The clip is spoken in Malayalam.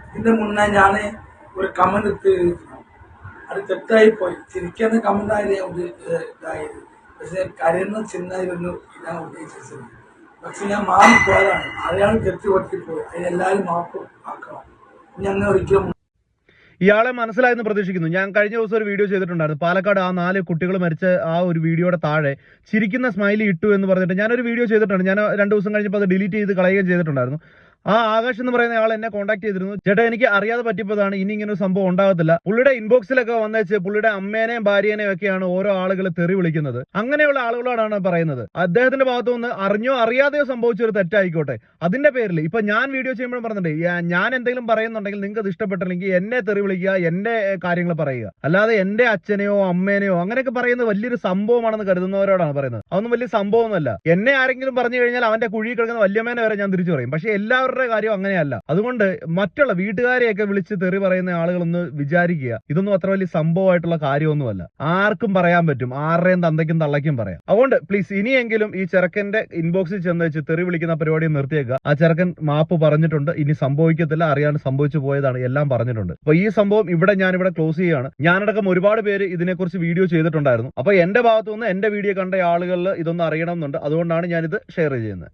ഇതിന്റെ മുന്നേ ഞാൻ ഒരു കമന്റ് ഇട്ട് അത് തെറ്റായി പോയി. ചിരിക്കുന്ന കമന്റ് ആയിരുന്നു ഇതായത്. പക്ഷെ കരയുന്ന ചിന്നായിരുന്നു ഞാൻ ഉദ്ദേശിച്ചത്. പക്ഷെ ഞാൻ മാറിപ്പോയതാണ്. അയാൾ തെറ്റ് പറ്റിപ്പോയി. അതിനെല്ലാവരും മാപ്പ് ആക്കണം. ഞാൻ ഒരിക്കലും ഇയാളെ മനസ്സിലായെന്ന് പ്രതീക്ഷിക്കുന്നു. ഞാൻ കഴിഞ്ഞ ദിവസം ഒരു വീഡിയോ ചെയ്തിട്ടുണ്ടായിരുന്നു. പാലക്കാട് ആ 4 കുട്ടികൾ മരിച്ച ആ ഒരു വീഡിയോയുടെ താഴെ ചിരിക്കുന്ന സ്മൈലി ഇട്ടു എന്ന് പറഞ്ഞിട്ട് ഞാനൊരു വീഡിയോ ചെയ്തിട്ടുണ്ട്. ഞാൻ 2 ദിവസം കഴിഞ്ഞപ്പോൾ അത് ഡിലീറ്റ് ചെയ്ത് കളയുകയും ചെയ്തിട്ടുണ്ടായിരുന്നു. ആ ആകാശ് എന്ന് പറയുന്ന ആൾ എന്നെ കോൺടാക്ട് ചെയ്തിരുന്നു. ചേട്ടാ, എനിക്ക് അറിയാതെ പറ്റിയതാണ്, ഇനി ഇങ്ങനെ ഒരു സംഭവം ഉണ്ടാകത്തില്ല. പുള്ളിയുടെ ഇൻബോക്സിലൊക്കെ വന്നേച്ച് പുള്ളിയുടെ അമ്മേനെയും ഭാര്യേനെയും ഒക്കെയാണ് ഓരോ ആളുകൾ തെറി വിളിക്കുന്നത്. അങ്ങനെയുള്ള ആളുകളോടാണ് പറയുന്നത്. അദ്ദേഹത്തിന്റെ ഭാഗത്തു നിന്ന് അറിഞ്ഞോ അറിയാതെയോ സംഭവിച്ച ഒരു തെറ്റായിക്കോട്ടെ, അതിന്റെ പേരിൽ ഇപ്പൊ ഞാൻ വീഡിയോ ചെയ്യുമ്പോഴും പറഞ്ഞിട്ടുണ്ട്, ഞാൻ എന്തെങ്കിലും പറയുന്നുണ്ടെങ്കിൽ നിങ്ങൾക്ക് അത് ഇഷ്ടപ്പെട്ടില്ലെങ്കിൽ എന്നെ തെറി വിളിക്കുക, എന്റെ കാര്യങ്ങൾ പറയുക. അല്ലാതെ എന്റെ അച്ഛനെയോ അമ്മേനെയോ അങ്ങനെയൊക്കെ പറയുന്നത് വലിയൊരു സംഭവമാണെന്ന് കരുതുന്നവരോടാണ് പറയുന്നത്. അതൊന്നും വലിയ സംഭവമൊന്നുമല്ല. എന്നെ ആരെങ്കിലും പറഞ്ഞു കഴിഞ്ഞാൽ അവന്റെ കുഴി കിടക്കുന്ന വല്യമ്മേനെ വരെ ഞാൻ തിരിച്ചു പറയും. പക്ഷെ എല്ലാവരുടെ കാര്യം അങ്ങനെയല്ല. അതുകൊണ്ട് മറ്റുള്ള വീട്ടുകാരെയൊക്കെ വിളിച്ച് തെറി പറയുന്ന ആളുകളൊന്ന് വിചാരിക്കുക, ഇതൊന്നും അത്ര വലിയ സംഭവമായിട്ടുള്ള കാര്യമൊന്നുമല്ല. ആർക്കും പറയാൻ പറ്റും, ആരുടെയും തന്തയ്ക്കും തള്ളയ്ക്കും പറയാം. അതുകൊണ്ട് പ്ലീസ് ഇനിയെങ്കിലും ഈ ചെറുക്കന്റെ ഇൻബോക്സിൽ ചെന്ന് വെച്ച് തെറി വിളിക്കുന്ന പരിപാടി നിർത്തിയേക്കുക. ആ ചെറുക്കൻ മാപ്പ് പറഞ്ഞിട്ടുണ്ട്, ഇനി സംഭവിക്കത്തില്ല, അറിയാണ്ട് സംഭവിച്ചു പോയതാണ്, എല്ലാം പറഞ്ഞിട്ടുണ്ട്. അപ്പൊ ഈ സംഭവം ഞാനിവിടെ ക്ലോസ് ചെയ്യുകയാണ്. ഞാനടക്കം ഒരുപാട് പേര് ഇതിനെക്കുറിച്ച് വീഡിയോ ചെയ്തിട്ടുണ്ടായിരുന്നു. അപ്പൊ എന്റെ ഭാഗത്തുനിന്ന് എന്റെ വീഡിയോ കണ്ട ആളുകളിൽ ഇതൊന്നും അറിയണമെന്നുണ്ട്. അതുകൊണ്ടാണ് ഞാനിത് ഷെയർ ചെയ്യുന്നത്.